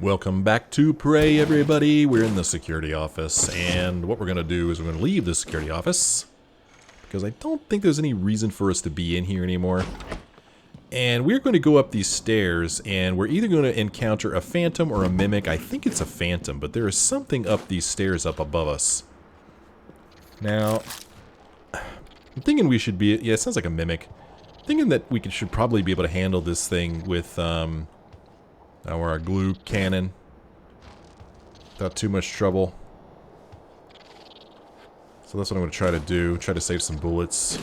Welcome back to Prey, everybody. We're in the security office, and what we're going to do is we're going to leave the security office because I don't think there's any reason for us to be in here anymore. And we're going to go up these stairs, and we're either going to encounter a phantom or a mimic. I think it's a phantom, but there is something up these stairs up above us. Now, I'm thinking we should be... Yeah, it sounds like a mimic. I'm thinking that we should probably be able to handle this thing with... our glue cannon without too much trouble. So that's what I'm going to try to do. Try to save some bullets.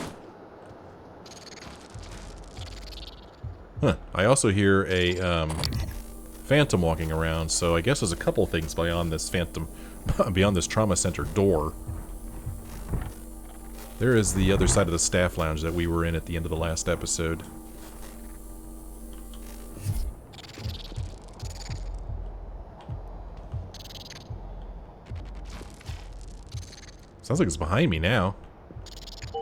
Huh. I also hear a phantom walking around, so I guess there's a couple things beyond this phantom, beyond this trauma center door. There is the other side of the staff lounge that we were in at the end of the last episode. Sounds like it's behind me now.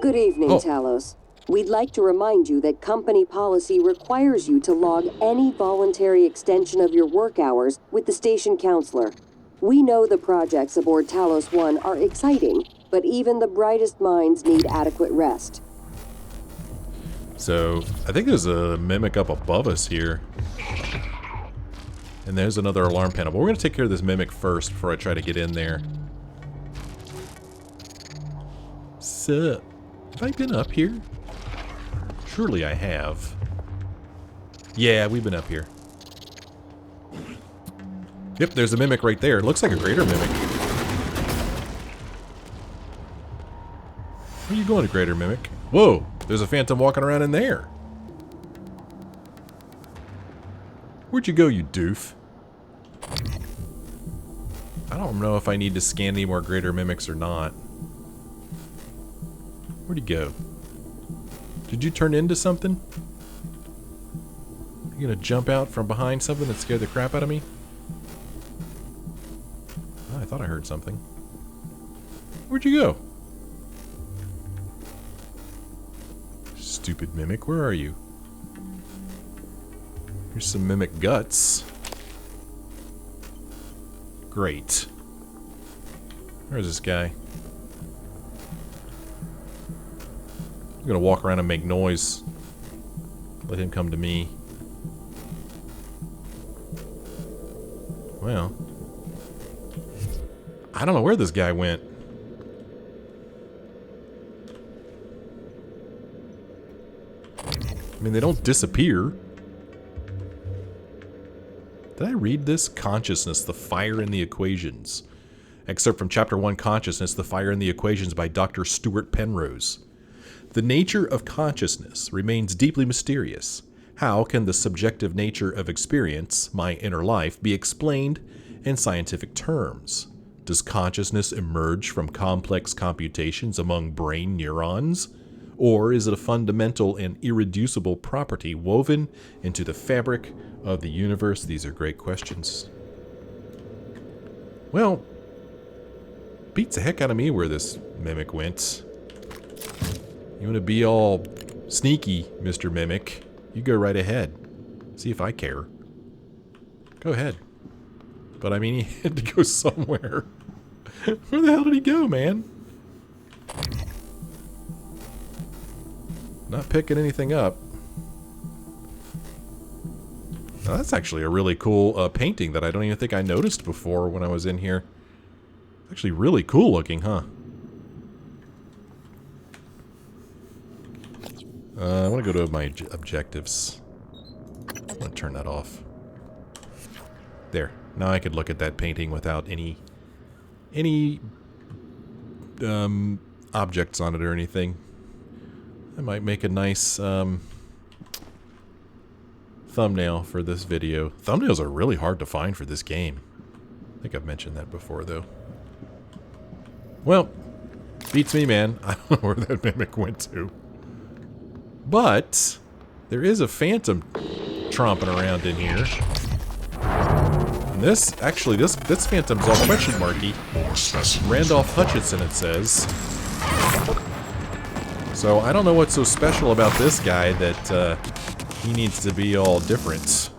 Good evening, Talos. We'd like to remind you that company policy requires you to log any voluntary extension of your work hours with the station counselor. We know the projects aboard Talos I are exciting, but even the brightest minds need adequate rest. So, I think there's a mimic up above us here. And there's another alarm panel. But we're going to take care of this mimic first before I try to get in there. Sup? Have I been up here? Surely I have. Yeah, we've been up here. Yep, there's a mimic right there. It looks like a greater mimic. Where are you going, greater mimic? Whoa, there's a phantom walking around in there. Where'd you go, you doof? I don't know if I need to scan any more greater mimics or not. Where'd he go? Did you turn into something? You gonna jump out from behind something that scared the crap out of me? Oh, I thought I heard something. Where'd you go? Stupid mimic, where are you? Here's some mimic guts. Great. Where's this guy? I'm gonna walk around and make noise. Let him come to me. Well, I don't know where this guy went. I mean, they don't disappear. Did I read this? Consciousness, the fire in the equations. Excerpt from Chapter 1, Consciousness, the fire in the equations by Dr. Stuart Penrose. The nature of consciousness remains deeply mysterious. How can the subjective nature of experience, my inner life, be explained in scientific terms? Does consciousness emerge from complex computations among brain neurons? Or is it a fundamental and irreducible property woven into the fabric of the universe? These are great questions. Well, beats the heck out of me where this mimic went. You want to be all sneaky, Mr. Mimic? You go right ahead. See if I care. Go ahead. But I mean, he had to go somewhere. Where the hell did he go, man? Not picking anything up. Now, that's actually a really cool painting that I don't even think I noticed before when I was in here. Actually really cool looking, huh? I want to go to my objectives. I'm going to turn that off. There. Now I could look at that painting without any objects on it or anything. I might make a nice thumbnail for this video. Thumbnails are really hard to find for this game. I think I've mentioned that before, though. Well, beats me, man. I don't know where that mimic went to. But there is a phantom tromping around in here. And this phantom's all question marky. Randolph Hutchinson, it says. So I don't know what's so special about this guy that he needs to be all different.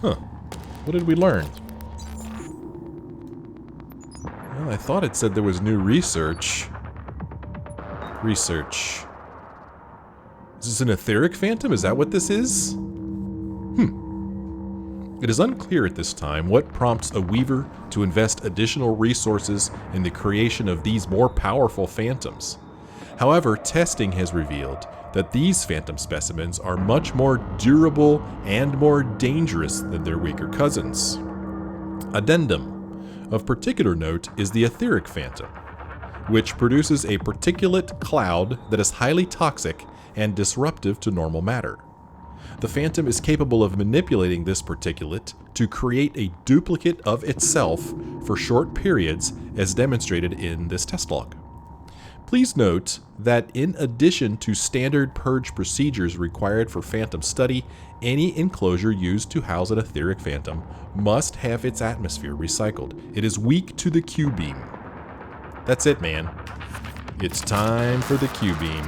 Huh. What did we learn? Well, I thought it said there was new research. Research. Is this an etheric phantom? Is that what this is? It is unclear at this time what prompts a weaver to invest additional resources in the creation of these more powerful phantoms. However, testing has revealed that these phantom specimens are much more durable and more dangerous than their weaker cousins. Addendum. Of particular note is the etheric phantom, which produces a particulate cloud that is highly toxic and disruptive to normal matter. The phantom is capable of manipulating this particulate to create a duplicate of itself for short periods, as demonstrated in this test log. Please note that in addition to standard purge procedures required for phantom study, any enclosure used to house an etheric phantom must have its atmosphere recycled. It is weak to the Q-beam. That's it, man. It's time for the Q-beam.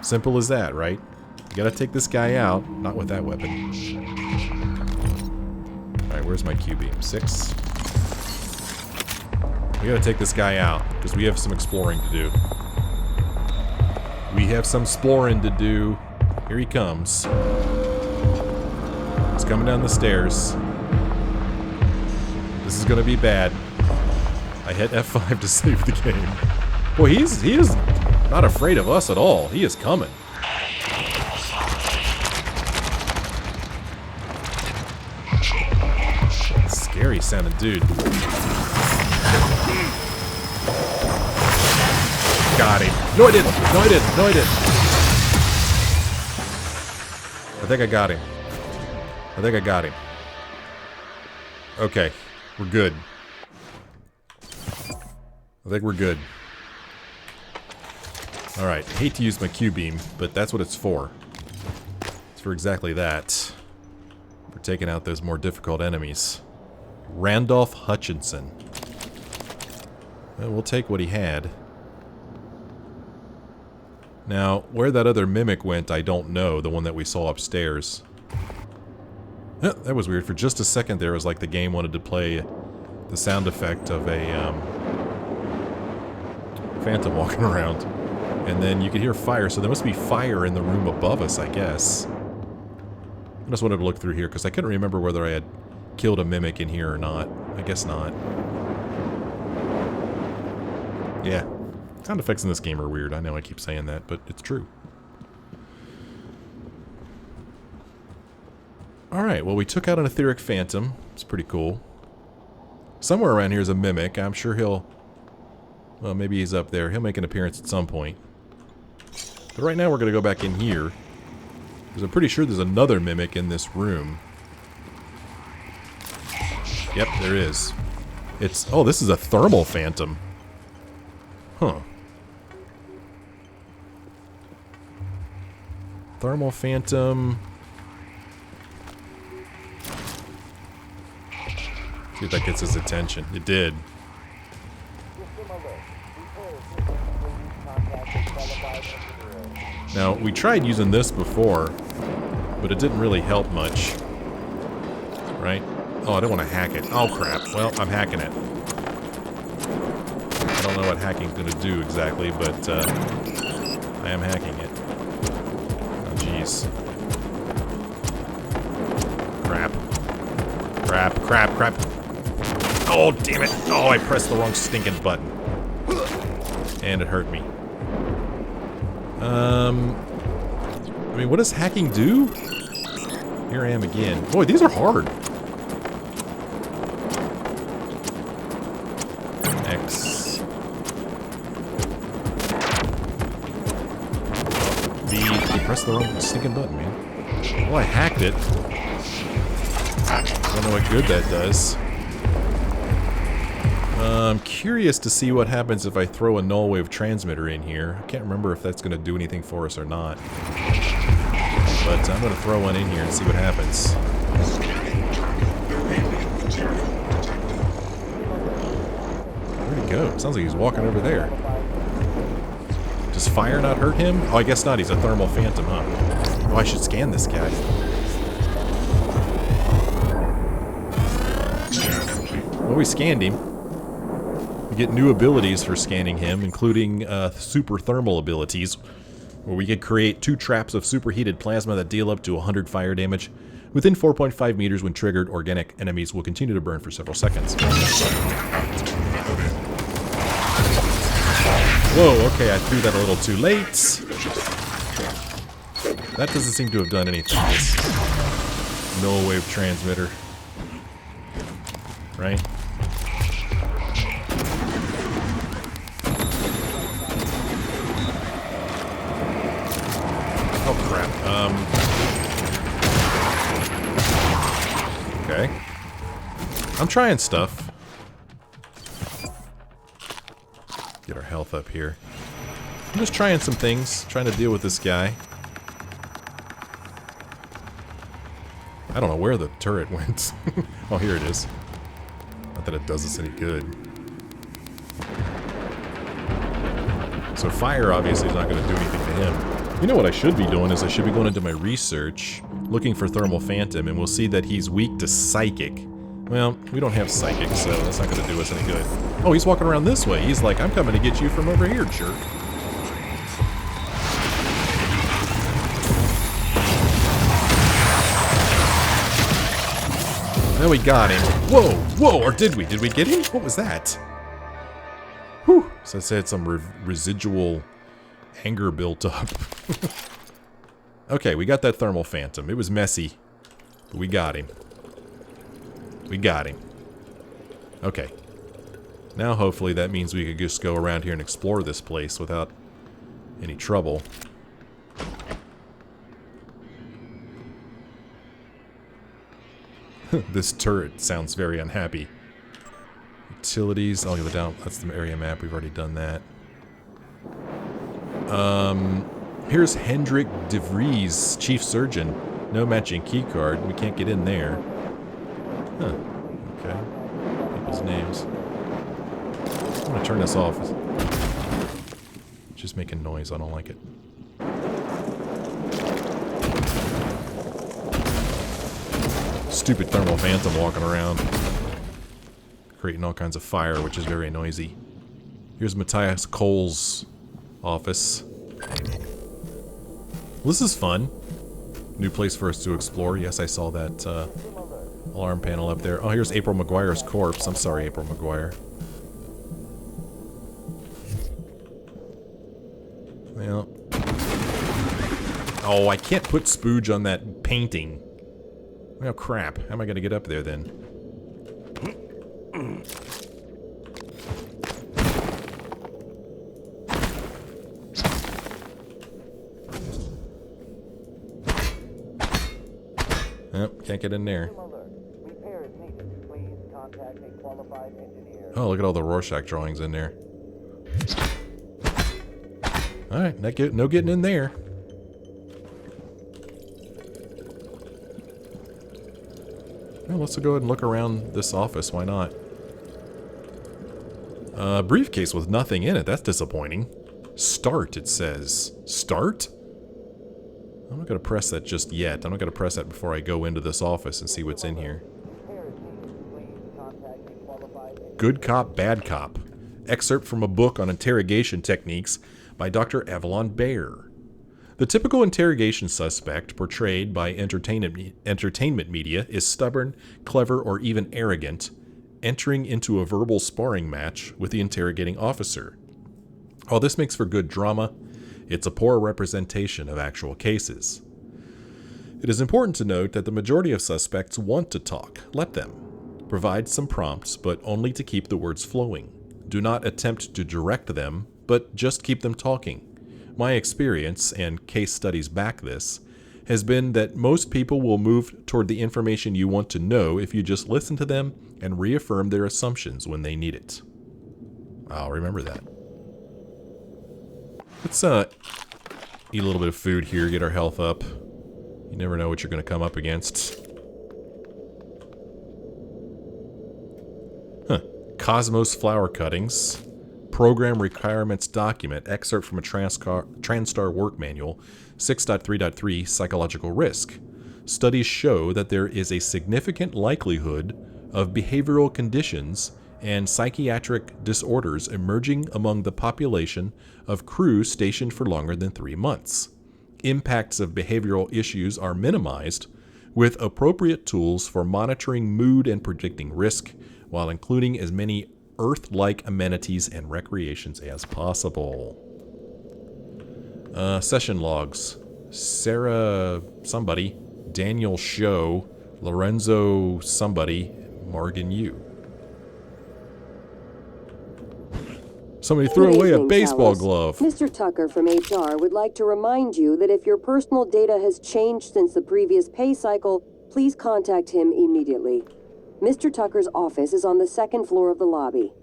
Simple as that, right? You gotta take this guy out. Not with that weapon. Alright, where's my Q-beam? 6. We gotta take this guy out, because we have some exploring to do. We have some exploring to do. Here he comes. He's coming down the stairs. This is gonna be bad. I hit F5 to save the game. Boy, he is not afraid of us at all. He is coming. Scary sounding dude. Got him. No, I didn't. No, I didn't. No, I didn't. I think I got him. I think I got him. Okay. We're good. I think we're good. Alright. Hate to use my Q-beam, but that's what it's for. It's for exactly that. For taking out those more difficult enemies. Randolph Hutchinson. Well, we'll take what he had. Now, where that other mimic went, I don't know. The one that we saw upstairs. That was weird. For just a second there, it was like the game wanted to play the sound effect of a phantom walking around. And then you could hear fire, so there must be fire in the room above us, I guess. I just wanted to look through here, because I couldn't remember whether I had killed a mimic in here or not. I guess not. Yeah. Sound effects in this game are weird. I know I keep saying that, but it's true. Alright, well we took out an etheric phantom. It's pretty cool. Somewhere around here is a mimic. I'm sure he'll... Well, maybe he's up there. He'll make an appearance at some point. But right now we're going to go back in here. Because I'm pretty sure there's another mimic in this room. Yep, there is. It's... Oh, this is a thermal phantom. Huh. Thermal phantom. See if that gets his attention. It did. Now, we tried using this before, but it didn't really help much. Right? Oh, I don't want to hack it. Oh, crap. Well, I'm hacking it. I don't know what hacking's going to do exactly, but I am hacking it. Oh, jeez. Crap. Crap, crap, crap. Oh, damn it. Oh, I pressed the wrong stinking button. And it hurt me. I mean, what does hacking do? Here I am again. Boy, these are hard. X. B. You pressed the wrong stinking button, man. Well, I hacked it. Don't know what good that does. I'm curious to see what happens if I throw a null wave transmitter in here. I can't remember if that's going to do anything for us or not. But I'm going to throw one in here and see what happens. Where'd he go? Sounds like he's walking over there. Does fire not hurt him? Oh, I guess not. He's a thermal phantom, huh? Oh, I should scan this guy. Well, we scanned him. We get new abilities for scanning him, including super thermal abilities, where we could create 2 traps of superheated plasma that deal up to 100 fire damage. Within 4.5 meters when triggered, organic enemies will continue to burn for several seconds. Whoa, okay, I threw that a little too late. That doesn't seem to have done anything. Null wave transmitter. Right? Oh crap. Okay. I'm trying stuff. Get our health up here. I'm just trying some things, trying to deal with this guy. I don't know where the turret went. Oh, here it is. Not that it does us any good. So fire obviously is not going to do anything to him. You know what I should be doing is I should be going into my research, looking for Thermal Phantom, and we'll see that he's weak to Psychic. Well, we don't have Psychic, so that's not going to do us any good. Oh, he's walking around this way. He's like, I'm coming to get you from over here, jerk. Now we got him. Whoa, whoa, or did we? Did we get him? What was that? Whew. So I said some residual anger built up. Okay, we got that Thermal Phantom. It was messy, but we got him. We got him. Okay. Now hopefully that means we could just go around here and explore this place without any trouble. This turret sounds very unhappy. Utilities. Oh, down. That's the area map. We've already done that. Here's Hendrik de Vries, Chief Surgeon. No matching keycard. We can't get in there. Huh. Okay. People's names. I'm gonna turn this off. It's just making noise. I don't like it. Stupid Thermal Phantom walking around. Creating all kinds of fire, which is very noisy. Here's Matthias Cole's office. Well, this is fun. New place for us to explore. Yes, I saw that alarm panel up there. Oh, here's April McGuire's corpse. I'm sorry, April McGuire. Well. Oh, I can't put spooge on that painting. Oh, crap. How am I going to get up there, then? Oh, can't get in there. Oh, look at all the Rorschach drawings in there. Alright, no getting in there. Well, let's go ahead and look around this office. Why not? Briefcase with nothing in it. That's disappointing. Start, it says. Start? I'm not going to press that just yet. I'm not going to press that before I go into this office and see what's in here. Good Cop, Bad Cop. Excerpt from a book on interrogation techniques by Dr. Avalon Bayer. The typical interrogation suspect portrayed by entertainment media is stubborn, clever, or even arrogant, entering into a verbal sparring match with the interrogating officer. While this makes for good drama, it's a poor representation of actual cases. It is important to note that the majority of suspects want to talk. Let them. Provide some prompts, but only to keep the words flowing. Do not attempt to direct them, but just keep them talking. My experience, and case studies back this, has been that most people will move toward the information you want to know if you just listen to them and reaffirm their assumptions when they need it. I'll remember that. Let's eat a little bit of food here, get our health up. You never know what you're going to come up against. Huh. Cosmos flower cuttings. Program requirements document. Excerpt from a TranStar work manual. 6.3.3 Psychological risk. Studies show that there is a significant likelihood of behavioral conditions and psychiatric disorders emerging among the population of crews stationed for longer than 3 months. Impacts of behavioral issues are minimized with appropriate tools for monitoring mood and predicting risk, while including as many Earth-like amenities and recreations as possible. Session logs. Sarah somebody, Daniel Show, Lorenzo somebody, Morgan Yu. Somebody threw Good away a evening, baseball Talos. glove. Mr. Tucker from HR would like to remind you that if your personal data has changed since the previous pay cycle, please contact him immediately. Mr. Tucker's office is on the 2nd floor of the lobby.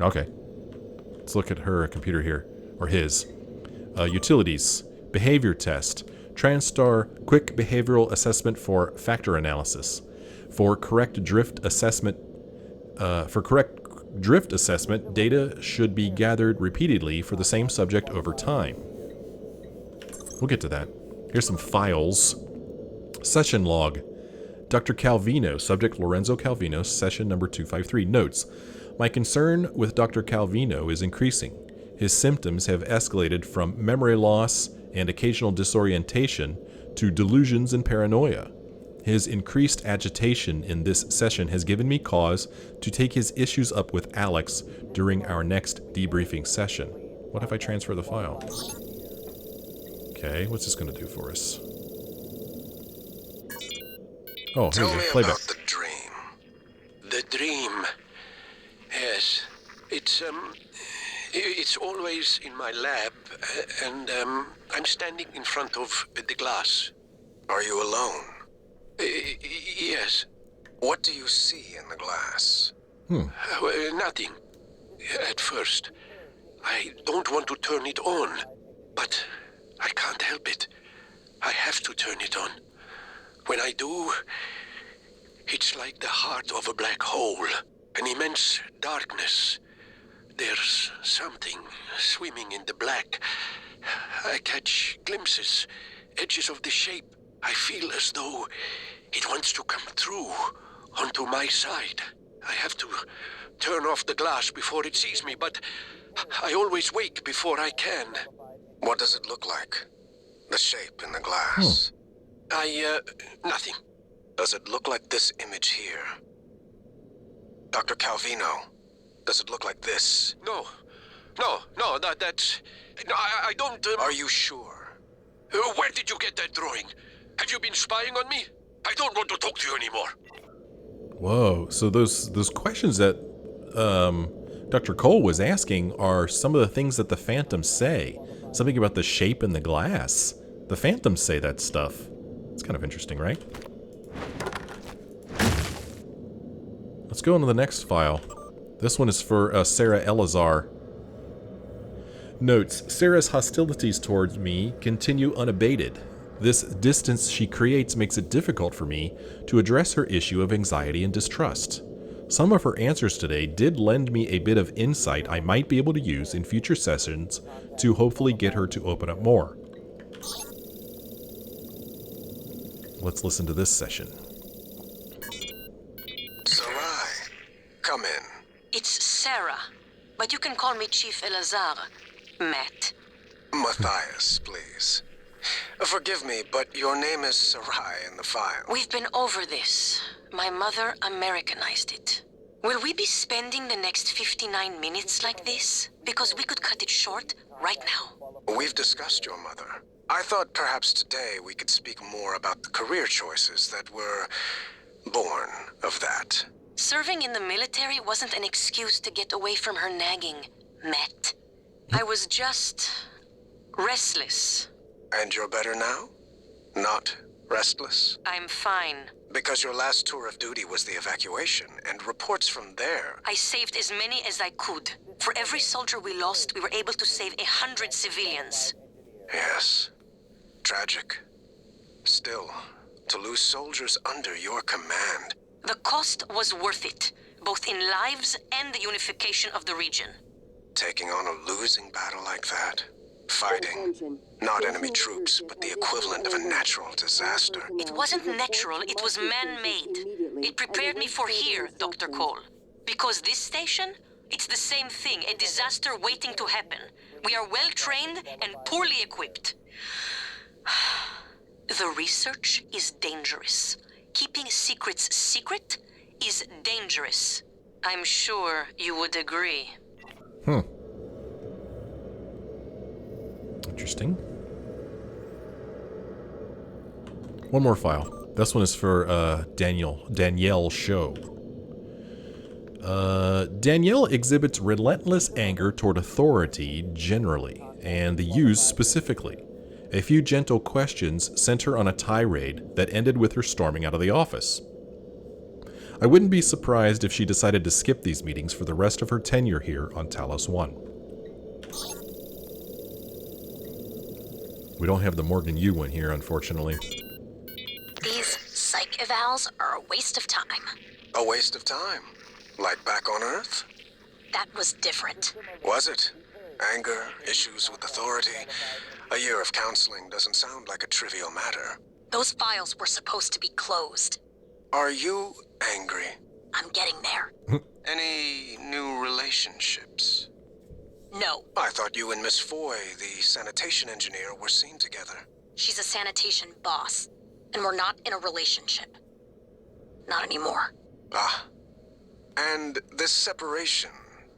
Okay. Let's look at her computer here, or his. Utilities, behavior test, TranStar quick behavioral assessment for factor analysis. For correct drift assessment, data should be gathered repeatedly for the same subject over time. We'll get to that. Here's some files. Session log. Dr. Calvino, subject Lorenzo Calvino, session number 253. Notes. My concern with Dr. Calvino is increasing. His symptoms have escalated from memory loss and occasional disorientation to delusions and paranoia. His increased agitation in this session has given me cause to take his issues up with Alex during our next debriefing session. What if I transfer the file? Okay, what's this going to do for us? Oh, here we go. Playback. About the dream. The dream. Yes, it's always in my lab, and I'm standing in front of the glass. Are you alone? Yes. What do you see in the glass? Nothing. At first. I don't want to turn it on, but I can't help it. I have to turn it on. When I do, it's like the heart of a black hole, an immense darkness. There's something swimming in the black. I catch glimpses, edges of the shape. I feel as though it wants to come through onto my side. I have to turn off the glass before it sees me, but I always wake before I can. What does it look like? The shape in the glass? Nothing. Does it look like this image here? Dr. Calvino, does it look like this? No, that's... No, I don't... Are you sure? Where did you get that drawing? Have you been spying on me? I don't want to talk to you anymore. Whoa, so those questions that Dr. Cole was asking are some of the things that the Phantoms say. Something about the shape in the glass. The Phantoms say that stuff. It's kind of interesting, right? Let's go on to the next file. This one is for Sarah Elazar. Notes, Sarah's hostilities towards me continue unabated. This distance she creates makes it difficult for me to address her issue of anxiety and distrust. Some of her answers today did lend me a bit of insight I might be able to use in future sessions to hopefully get her to open up more. Let's listen to this session. Sarai, come in. It's Sarah, but you can call me Chief Elazar. Matt. Matthias, please. Forgive me, but your name is Sarai in the file. We've been over this. My mother Americanized it. Will we be spending the next 59 minutes like this? Because we could cut it short right now. We've discussed your mother. I thought perhaps today we could speak more about the career choices that were born of that. Serving in the military wasn't an excuse to get away from her nagging, Matt. I was just restless. And you're better now? Not restless? I'm fine. Because your last tour of duty was the evacuation, and reports from there... I saved as many as I could. For every soldier we lost, we were able to save 100 civilians. Yes. Tragic. Still, to lose soldiers under your command... The cost was worth it, both in lives and the unification of the region. Taking on a losing battle like that? Fighting, not enemy troops, but the equivalent of a natural disaster. It wasn't natural, it was man-made. It prepared me for here, Dr. Cole. Because this station, it's the same thing, a disaster waiting to happen. We are well trained and poorly equipped. The research is dangerous. Keeping secrets secret is dangerous. I'm sure you would agree. Interesting. One more file. This one is for Danielle Show. Danielle exhibits relentless anger toward authority generally, and the U's specifically. A few gentle questions sent her on a tirade that ended with her storming out of the office. I wouldn't be surprised if she decided to skip these meetings for the rest of her tenure here on Talos I. We don't have the Morgan U one here, unfortunately. These psych evals are a waste of time. A waste of time? Like back on Earth? That was different. Was it? Anger, issues with authority. A year of counseling doesn't sound like a trivial matter. Those files were supposed to be closed. Are you angry? I'm getting there. Any new relationships? No. I thought you and Miss Foy, the sanitation engineer, were seen together. She's a sanitation boss, and we're not in a relationship. Not anymore. Ah. And this separation,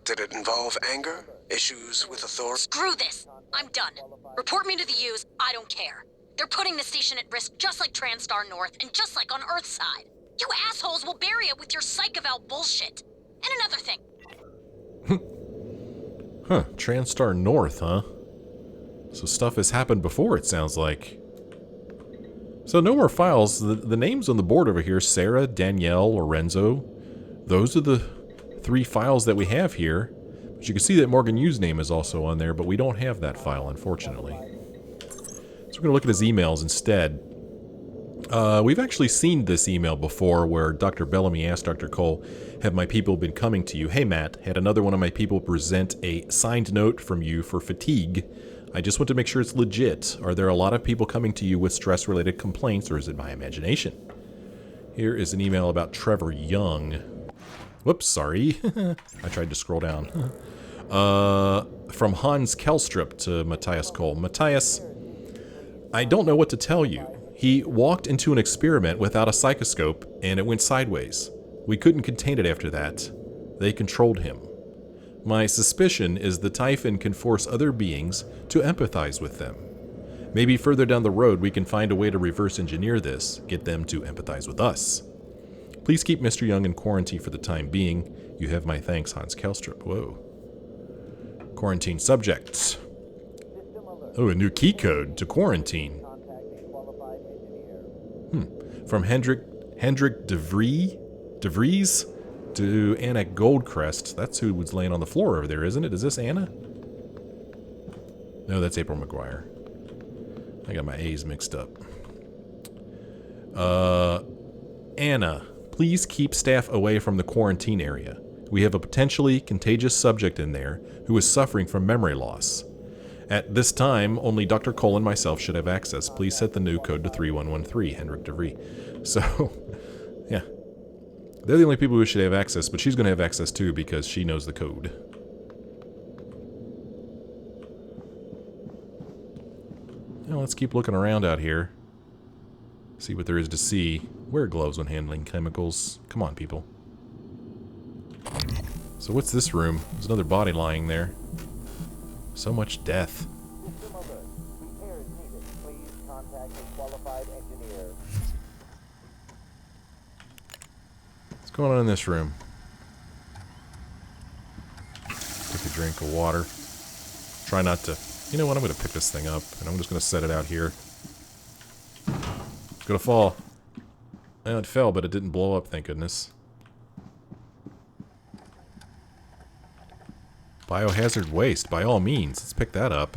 did it involve anger? Issues with authority? Screw this! I'm done. Report me to the U's, I don't care. They're putting the station at risk just like TranStar North and just like on Earth's side. You assholes will bury it with your psych eval bullshit. And another thing. Huh, TranStar North, huh? So stuff has happened before, it sounds like. So no more files. The names on the board over here, Sarah, Danielle, Lorenzo. Those are the 3 files that we have here. But you can see that Morgan U's name is also on there, but we don't have that file, unfortunately. So we're going to look at his emails instead. We've actually seen this email before where Dr. Bellamy asked Dr. Cole, have my people been coming to you? Hey Matt, had another one of my people present a signed note from you for fatigue. I just want to make sure it's legit. Are there a lot of people coming to you with stress-related complaints, or is it my imagination? Here is an email about Trevor Young. Whoops, sorry. I tried to scroll down. From Hans Kelstrup to Matthias Cole. Matthias, I don't know what to tell you. He walked into an experiment without a psychoscope, and it went sideways. We couldn't contain it after that. They controlled him. My suspicion is the Typhon can force other beings to empathize with them. Maybe further down the road we can find a way to reverse engineer this, get them to empathize with us. Please keep Mr. Young in quarantine for the time being. You have my thanks, Hans Kelstrup. Whoa. Quarantine subjects. Oh, a new key code to quarantine. From Hendrik DeVries to Anna Goldcrest. That's who was laying on the floor over there, isn't it? Is this Anna? No, that's April McGuire. I got my A's mixed up. Anna, please keep staff away from the quarantine area. We have a potentially contagious subject in there who is suffering from memory loss. At this time, only Dr. Cole and myself should have access. Please set the new code to 3113, Hendrik DeVries. So, yeah. They're the only people who should have access, but she's going to have access too because she knows the code. Now let's keep looking around out here. See what there is to see. Wear gloves when handling chemicals. Come on, people. So what's this room? There's another body lying there. So much death. What's going on in this room? Take a drink of water. Try not to... You know what? I'm going to pick this thing up, and I'm just going to set it out here. It's going to fall. Well, it fell, but it didn't blow up, thank goodness. Biohazard waste, by all means. Let's pick that up.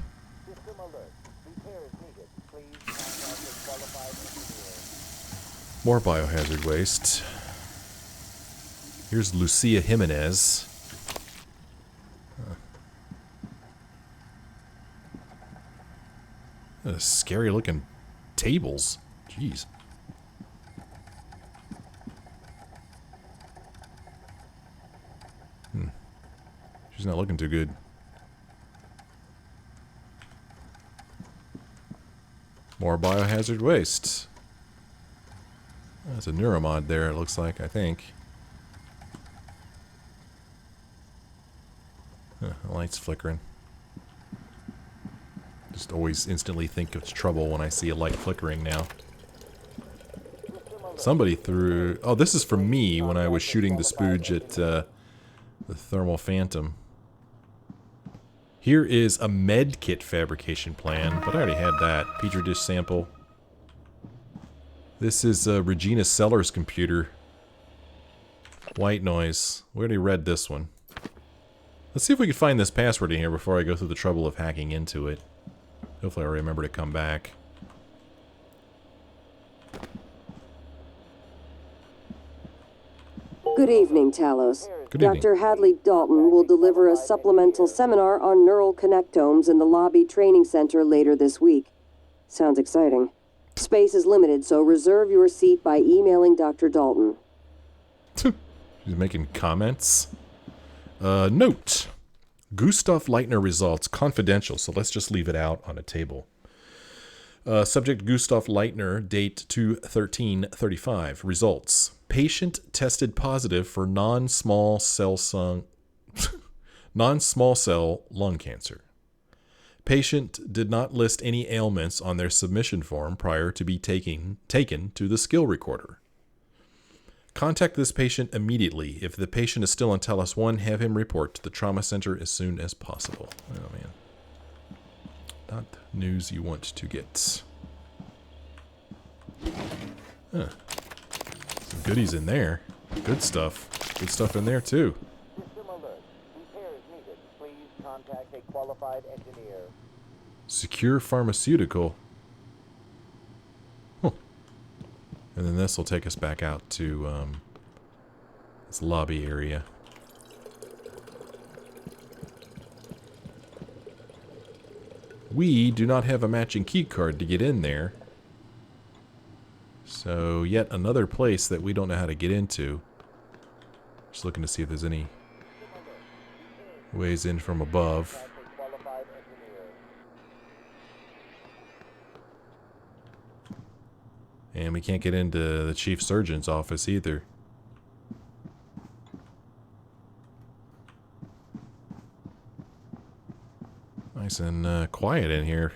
More biohazard waste. Here's Lucia Jimenez. Scary looking tables. Jeez. She's not looking too good. More biohazard waste. That's a neuromod there, it looks like, I think. Huh, the light's flickering. Just always instantly think it's trouble when I see a light flickering now. Somebody threw... Oh, this is for me when I was shooting the spooge at the thermal phantom. Here is a med kit fabrication plan, but I already had that. Petri dish sample. This is Regina Sellers' computer. White noise. We already read this one. Let's see if we can find this password in here before I go through the trouble of hacking into it. Hopefully I remember to come back. Good evening, Talos. Good evening. Dr. Hadley Dalton will deliver a supplemental seminar on neural connectomes in the Lobby Training Center later this week. Sounds exciting. Space is limited, so reserve your seat by emailing Dr. Dalton. She's making comments. Note. Gustav Leitner results confidential, so let's just leave it out on a table. Subject Gustav Leitner, date 2/13/35. Results. Patient tested positive for non-small cell lung cancer. Patient did not list any ailments on their submission form prior to be taken to the skill recorder. Contact this patient immediately. If the patient is still on Talos I, have him report to the trauma center as soon as possible. Oh man. Not news you want to get. Huh. Some goodies in there. Good stuff. Good stuff in there too. System alert. Repairs needed. Please contact a qualified engineer. Secure pharmaceutical. Huh. And then this will take us back out to this lobby area. We do not have a matching key card to get in there. So, yet another place that we don't know how to get into. Just looking to see if there's any ways in from above. And we can't get into the chief surgeon's office either. Nice and quiet in here.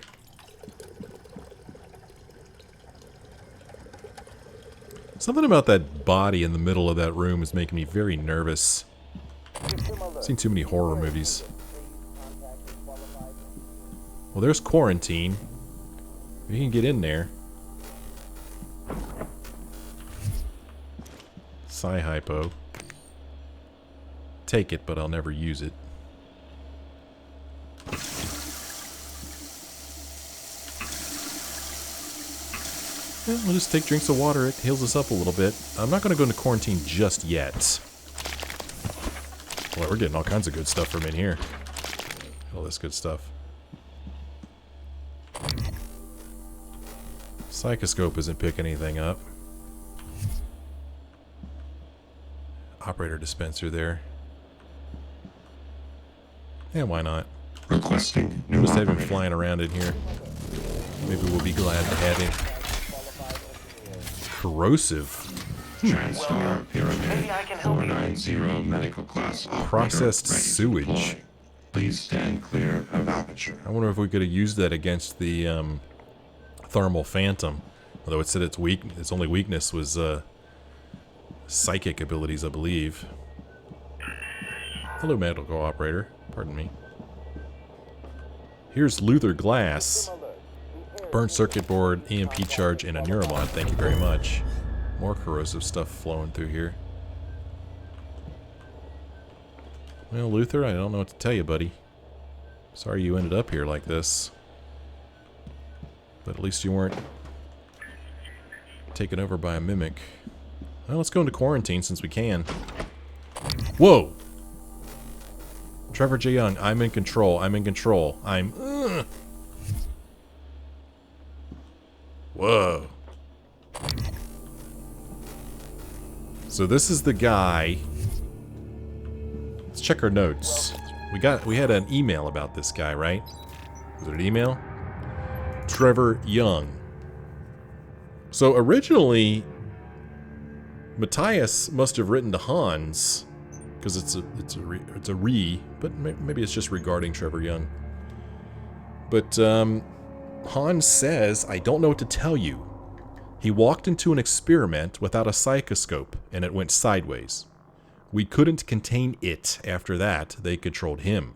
Something about that body in the middle of that room is making me very nervous. I've seen too many horror movies. Well, there's quarantine. We can get in there. Sci-hypo. Take it, but I'll never use it. Yeah, we'll just take drinks of water. It heals us up a little bit. I'm not going to go into quarantine just yet. Well, we're getting all kinds of good stuff from in here. All this good stuff. Psychoscope isn't picking anything up. Operator dispenser there. Yeah, why not? Requesting new Just have him operator. flying around in here. Maybe we'll be glad to have him. Corrosive. TranStar Pyramid 490 medical class operator Processed ready to sewage. deploy. Please stand clear of aperture. I wonder if we could have used that against the thermal phantom. Although it said its only weakness was psychic abilities, I believe. Hello, medical operator. Pardon me. Here's Luther Glass. Burnt circuit board, EMP charge, and a neuromod. Thank you very much. More corrosive stuff flowing through here. Well, Luther, I don't know what to tell you, buddy. Sorry you ended up here like this. But at least you weren't taken over by a mimic. Well, let's go into quarantine since we can. Whoa! Trevor J. Young, I'm in control. I'm in control. I'm... Whoa. So this is the guy. Let's check our notes. We had an email about this guy, right? Was it an email? Trevor Young. So originally, Matthias must have written to Hans, because it's a re, but maybe it's just regarding Trevor Young. But Hans says, I don't know what to tell you. He walked into an experiment without a psychoscope, and it went sideways. We couldn't contain it after that. They controlled him.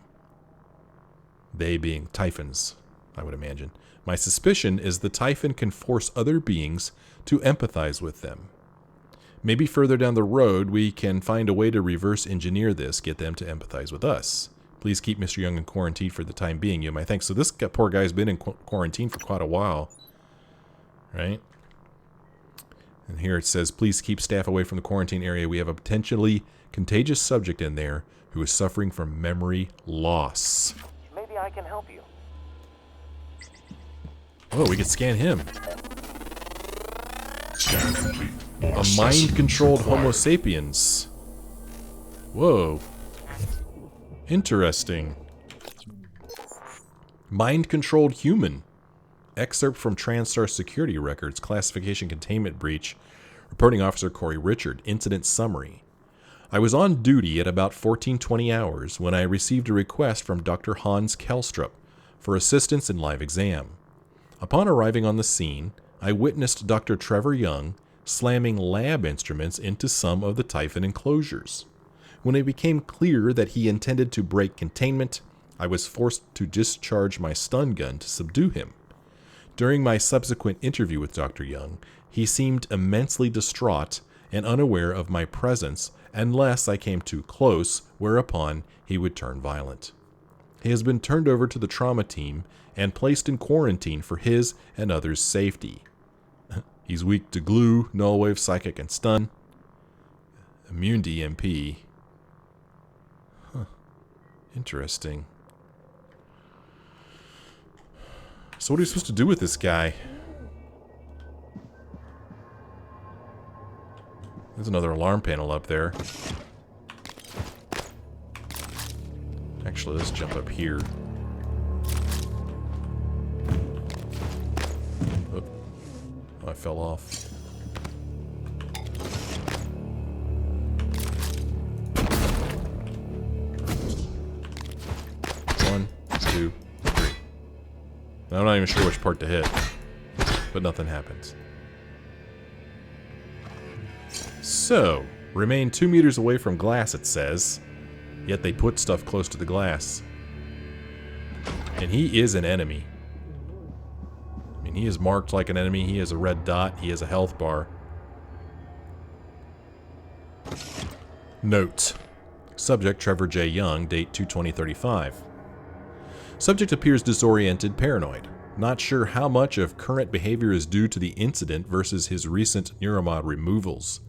They being Typhons, I would imagine. My suspicion is the Typhon can force other beings to empathize with them. Maybe further down the road, we can find a way to reverse engineer this, get them to empathize with us. Please keep Mr. Young in quarantine for the time being. You have my thanks. So this poor guy's been in quarantine for quite a while. Right? And here it says, please keep staff away from the quarantine area. We have a potentially contagious subject in there who is suffering from memory loss. Maybe I can help you. Oh, we can scan him. Scan complete. A mind-controlled Homo sapiens. Whoa. Interesting. Mind-controlled human. Excerpt from TranStar security records. Classification containment breach. Reporting Officer Corey Richard. Incident summary. I was on duty at about 1420 hours when I received a request from Dr. Hans Kelstrup for assistance in live exam. Upon arriving on the scene, I witnessed Dr. Trevor Young slamming lab instruments into some of the Typhon enclosures. When it became clear that he intended to break containment, I was forced to discharge my stun gun to subdue him. During my subsequent interview with Dr. Young, he seemed immensely distraught and unaware of my presence unless I came too close, whereupon he would turn violent. He has been turned over to the trauma team and placed in quarantine for his and others' safety. He's weak to glue, null wave, psychic, and stun. Immune to EMP. Huh. Interesting. So what are you supposed to do with this guy? There's another alarm panel up there. Actually, let's jump up here. Oh, I fell off. One, two, three. I'm not even sure which part to hit, but nothing happens. So, remain 2 meters away from glass, it says. Yet they put stuff close to the glass. And he is an enemy. I mean, he is marked like an enemy. He has a red dot. He has a health bar. Note. Subject Trevor J. Young, date 2/20/35. Subject appears disoriented, paranoid. Not sure how much of current behavior is due to the incident versus his recent neuromod removals.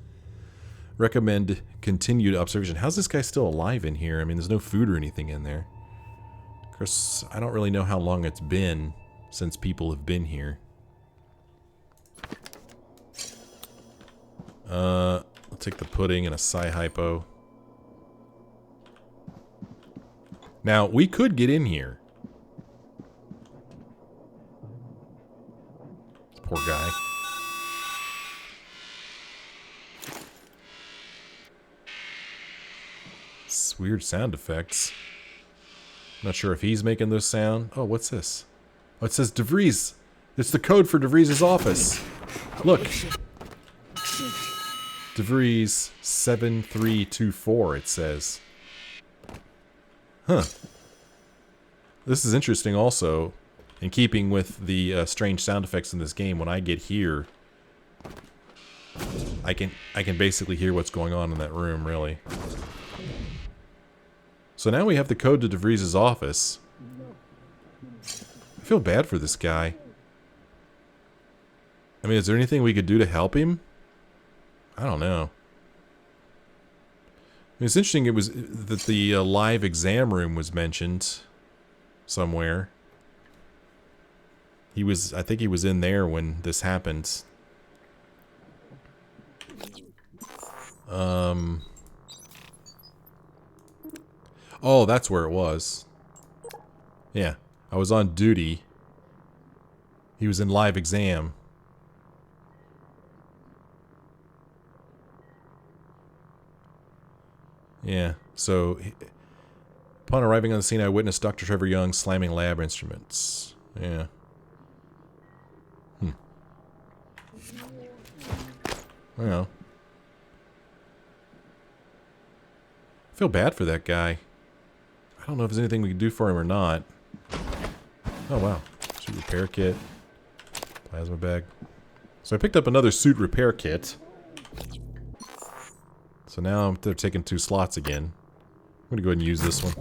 Recommend continued observation. How's this guy still alive in here? I mean, there's no food or anything in there. Of course, I don't really know how long it's been since people have been here. I'll take the pudding and a sci-hypo. Now, we could get in here. This poor guy. It's weird sound effects. Not sure if he's making those sound. Oh, what's this? Oh, it says DeVries. It's the code for DeVries' office. Look. DeVries 7324, it says. Huh. This is interesting also, in keeping with the strange sound effects in this game. When I get here, I can basically hear what's going on in that room, really. So now we have the code to DeVries' office. I feel bad for this guy. I mean, is there anything we could do to help him? I don't know. I mean, it's interesting it was that the live exam room was mentioned somewhere. I think he was in there when this happened. Oh, that's where it was. Yeah, I was on duty. He was in live exam. Yeah, so upon arriving on the scene, I witnessed Dr. Trevor Young slamming lab instruments. Yeah. Well. I feel bad for that guy. I don't know if there's anything we can do for him or not. Oh, wow. Suit repair kit. Plasma bag. So I picked up another suit repair kit. So now they're taking 2 slots again. I'm going to go ahead and use this one.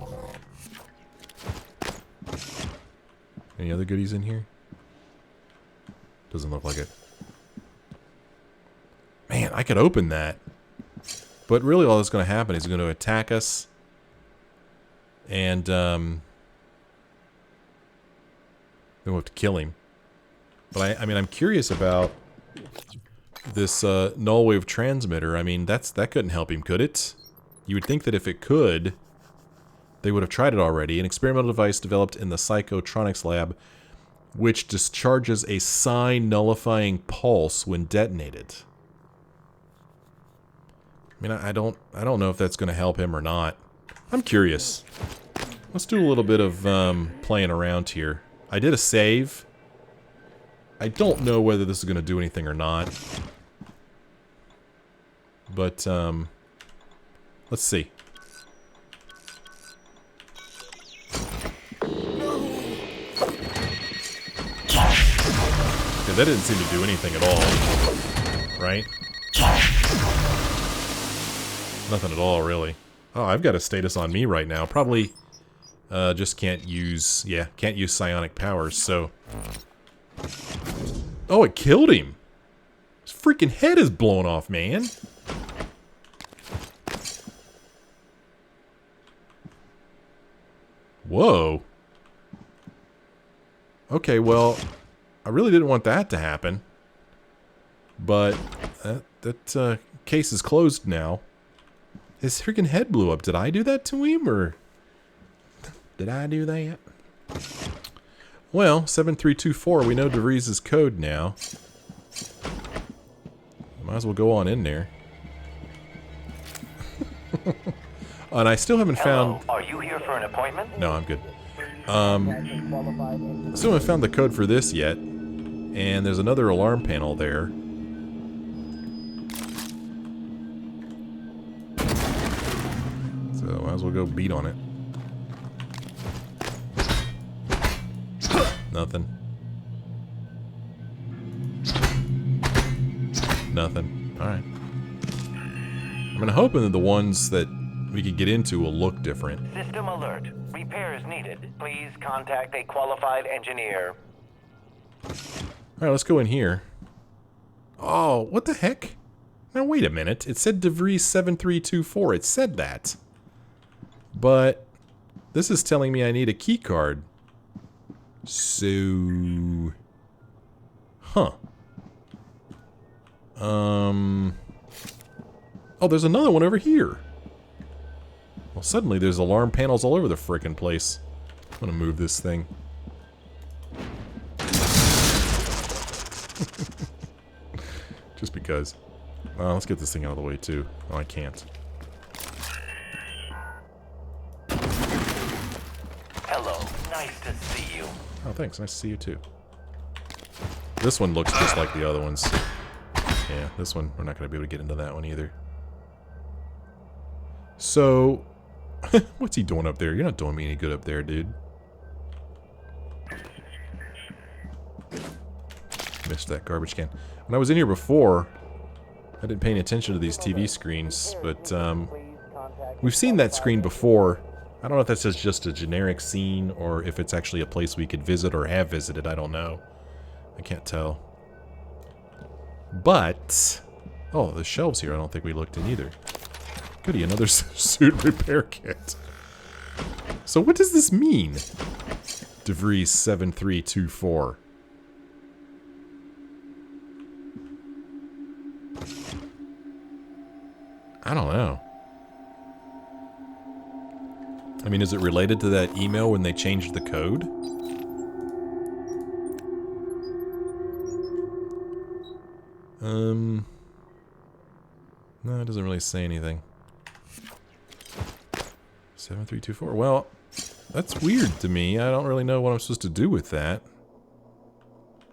Any other goodies in here? Doesn't look like it. Man, I could open that. But really all that's going to happen is he's going to attack us. And, then we'll have to kill him. But I mean, I'm curious about this null wave transmitter. I mean, that couldn't help him, could it? You would think that if it could, they would have tried it already. An experimental device developed in the psychotronics lab, which discharges a psi-nullifying pulse when detonated. I mean, I don't know if that's going to help him or not. I'm curious. Let's do a little bit of playing around here. I did a save. I don't know whether this is going to do anything or not. But, let's see. Okay, that didn't seem to do anything at all. Right? Nothing at all, really. Oh, I've got a status on me right now. Probably just can't use psionic powers, so... Oh, it killed him! His freaking head is blown off, man! Whoa. Okay, well, I really didn't want that to happen. But that case is closed now. His freaking head blew up. Did I do that to him, or did I do that? Well, 7324, we know DeVries' code now. Might as well go on in there. And I still haven't found... Are you here for an appointment? No, I'm good. Still haven't found the code for this yet. And there's another alarm panel there. So, might as well go beat on it. Nothing. Nothing. Alright. I'm hoping that the ones that we could get into will look different. System alert. Repairs needed. Please contact a qualified engineer. Alright, let's go in here. Oh, what the heck? Now, wait a minute. It said DeVries 7324. It said that. But this is telling me I need a key card. So... Huh. Oh, there's another one over here. Well, suddenly there's alarm panels all over the frickin' place. I'm gonna move this thing. Just because. Let's get this thing out of the way, too. Oh, I can't. Hello. Nice to see you. Oh, thanks. Nice to see you, too. This one looks just like the other ones. Yeah, this one, we're not going to be able to get into that one either. So, what's he doing up there? You're not doing me any good up there, dude. Missed that garbage can. When I was in here before, I didn't pay any attention to these TV screens, but we've seen that screen before. I don't know if that's just a generic scene or if it's actually a place we could visit or have visited. I don't know. I can't tell. But, oh, the shelves here I don't think we looked in either. Goody, another suit repair kit. So what does this mean? DeVries 7324. I don't know. I mean, is it related to that email when they changed the code? No, it doesn't really say anything. 7324. Well, that's weird to me. I don't really know what I'm supposed to do with that,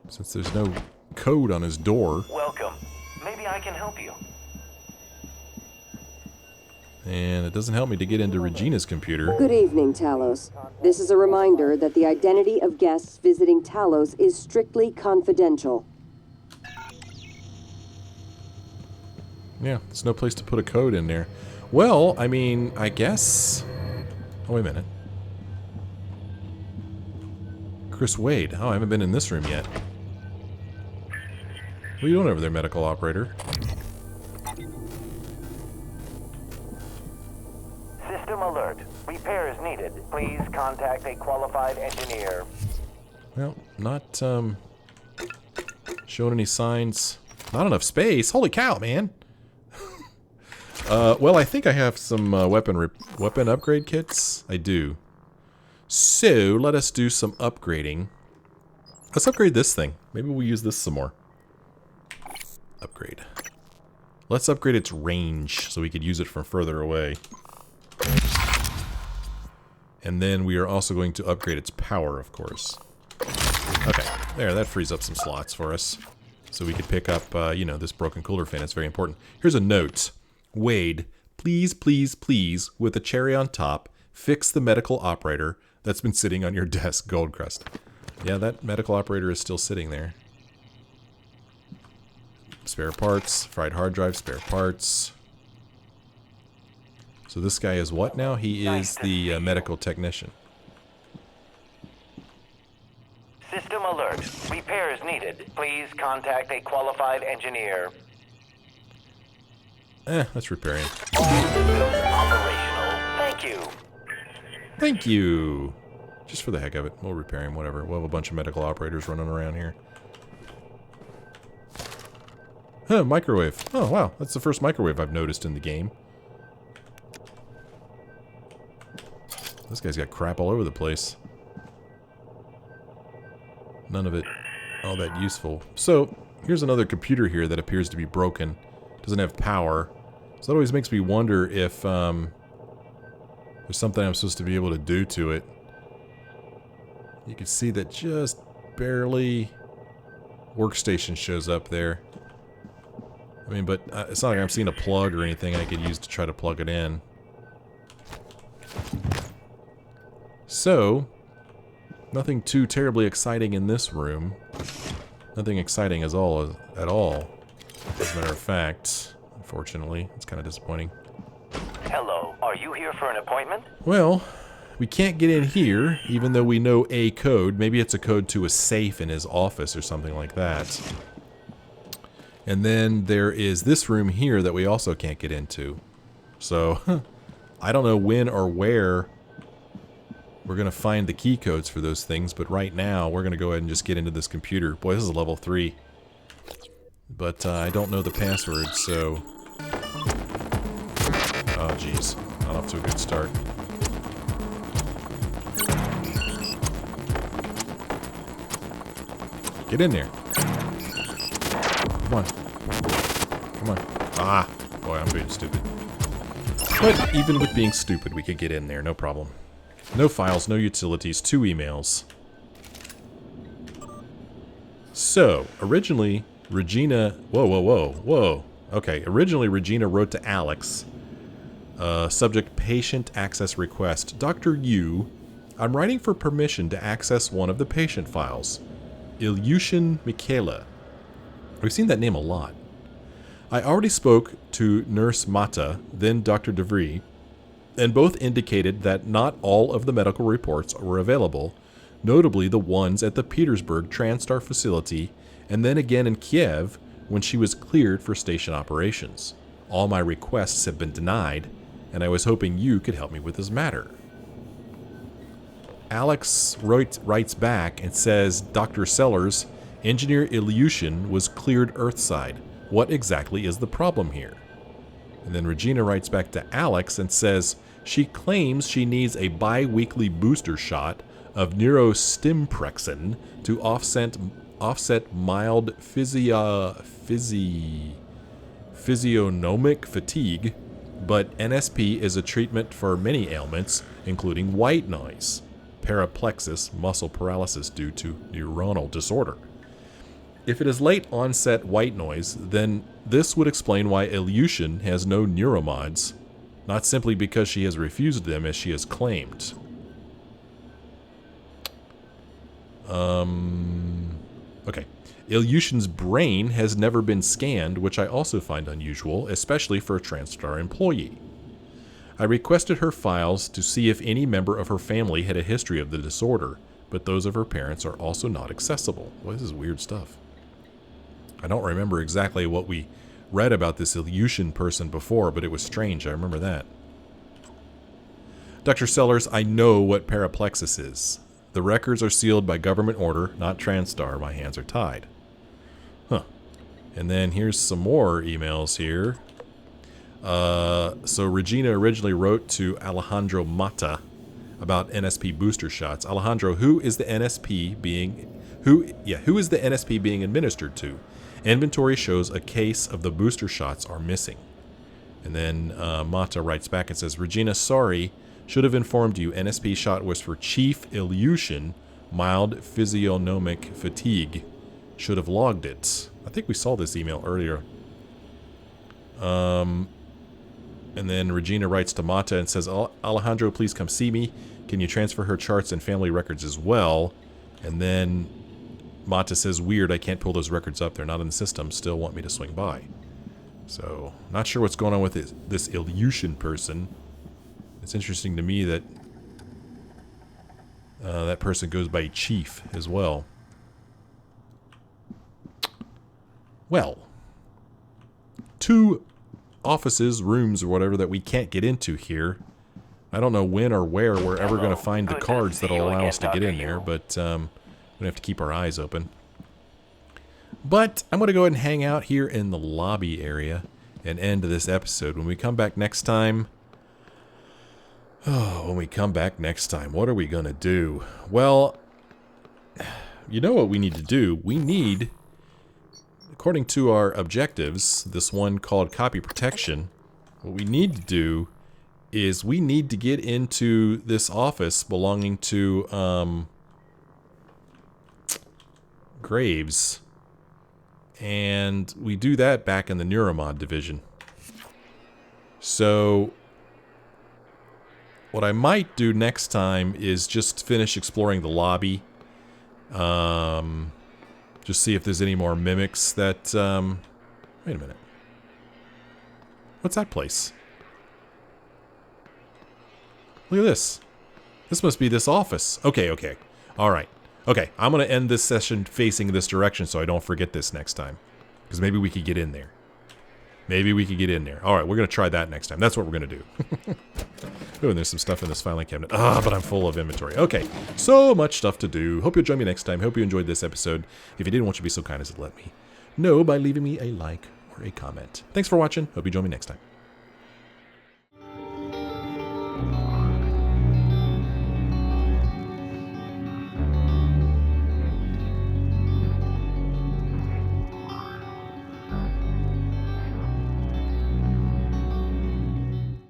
since there's no code on his door. Welcome. Maybe I can help you. And it doesn't help me to get into Regina's computer. Good evening, Talos. This is a reminder that the identity of guests visiting Talos is strictly confidential. Yeah, there's no place to put a code in there. Well, I mean, I guess... Oh, wait a minute. Chris Wade. Oh, I haven't been in this room yet. What are you doing over there, medical operator? System alert. Repairs needed. Please contact a qualified engineer. Well, not, showing any signs. Not enough space. Holy cow, man. Well, I think I have some weapon upgrade kits. I do. So, let us do some upgrading. Let's upgrade this thing. Maybe we'll use this some more. Upgrade. Let's upgrade its range so we could use it from further away. And then we are also going to upgrade its power, of course. Okay, there, that frees up some slots for us. So we could pick up, you know, this broken cooler fan. It's very important. Here's a note. Wade, please, please, please, with a cherry on top, fix the medical operator that's been sitting on your desk, Goldcrust. Yeah, that medical operator is still sitting there. Spare parts, fried hard drive, spare parts. So this guy is what now? He is the medical technician. System alert. Repairs needed. Please contact a qualified engineer. Let's repair him. All systems operational. Thank you. Thank you. Just for the heck of it, we'll repair him, whatever. We'll have a bunch of medical operators running around here. Huh, microwave. Oh, wow. That's the first microwave I've noticed in the game. This guy's got crap all over the place. None of it all that useful. So, here's another computer here that appears to be broken. Doesn't have power. So that always makes me wonder if there's something I'm supposed to be able to do to it. You can see that just barely workstation shows up there. I mean, but it's not like I'm seeing a plug or anything I could use to try to plug it in. So, nothing too terribly exciting in this room. Nothing exciting at all. As a matter of fact, unfortunately, it's kind of disappointing. Hello, are you here for an appointment? Well, we can't get in here, even though we know a code. Maybe it's a code to a safe in his office or something like that. And then there is this room here that we also can't get into. So, I don't know when or where we're going to find the key codes for those things, but right now, we're going to go ahead and just get into this computer. Boy, this is a level 3. But I don't know the password, so... Oh, jeez. Not off to a good start. Get in there. Come on. Come on. Ah! Boy, I'm being stupid. But even with being stupid, we could get in there, no problem. No files, no utilities, 2 emails. So, originally... Regina, whoa. Okay, originally Regina wrote to Alex, subject patient access request. Dr. Yu, I'm writing for permission to access one of the patient files. Ilyushin Michaela. We've seen that name a lot. I already spoke to Nurse Mata, then Dr. DeVry, and both indicated that not all of the medical reports were available, notably the ones at the Petersburg TranStar facility and then again in Kiev when she was cleared for station operations. All my requests have been denied, and I was hoping you could help me with this matter. Alex writes back and says, Dr. Sellers, Engineer Ilyushin was cleared Earthside. What exactly is the problem here? And then Regina writes back to Alex and says she claims she needs a bi-weekly booster shot of neurostimprexin to offset mild physiognomic fatigue, but NSP is a treatment for many ailments, including white noise, paraplexis, muscle paralysis due to neuronal disorder. If it is late onset white noise, then this would explain why Ilyushin has no neuromods, not simply because she has refused them as she has claimed. Okay. Ilyushin's brain has never been scanned, which I also find unusual, especially for a TranStar employee. I requested her files to see if any member of her family had a history of the disorder, but those of her parents are also not accessible. Well, this is weird stuff. I don't remember exactly what we read about this Ilyushin person before, but it was strange. I remember that. Dr. Sellers, I know what paraplexis is. The records are sealed by government order, not TranStar. My hands are tied. Huh. And then here's some more emails here. So Regina originally wrote to Alejandro Mata about NSP booster shots. Alejandro, who is the NSP being administered to? Inventory shows a case of the booster shots are missing. And then Mata writes back and says, Regina, sorry, should have informed you. NSP shot was for Chief Ilyushin, mild physiognomic fatigue. Should have logged it. I think we saw this email earlier. And then Regina writes to Mata and says, Alejandro, please come see me. Can you transfer her charts and family records as well? And then Mata says, weird, I can't pull those records up. They're not in the system. Still want me to swing by. So, not sure what's going on with this Ilyushin person. It's interesting to me that that person goes by Chief as well. Well, 2 offices, rooms, or whatever that we can't get into here. I don't know when or where we're ever going to find the cards that'll allow us to get in there, but we're going to have to keep our eyes open. But I'm going to go ahead and hang out here in the lobby area and end this episode. When we come back next time... when we come back next time, what are we going to do? Well, you know what we need to do? We need, according to our objectives, this one called copy protection, what we need to do is we need to get into this office belonging to Graves. And we do that back in the Neuromod division. So what I might do next time is just finish exploring the lobby. Just see if there's any more mimics that... wait a minute. What's that place? Look at this. This must be this office. Okay. Alright. Okay, I'm going to end this session facing this direction so I don't forget this next time. Because maybe we could get in there. Alright, we're going to try that next time. That's what we're going to do. Oh, and there's some stuff in this filing cabinet. But I'm full of inventory. Okay, so much stuff to do. Hope you'll join me next time. Hope you enjoyed this episode. If you did, won't you be so kind as to let me know by leaving me a like or a comment. Thanks for watching. Hope you join me next time.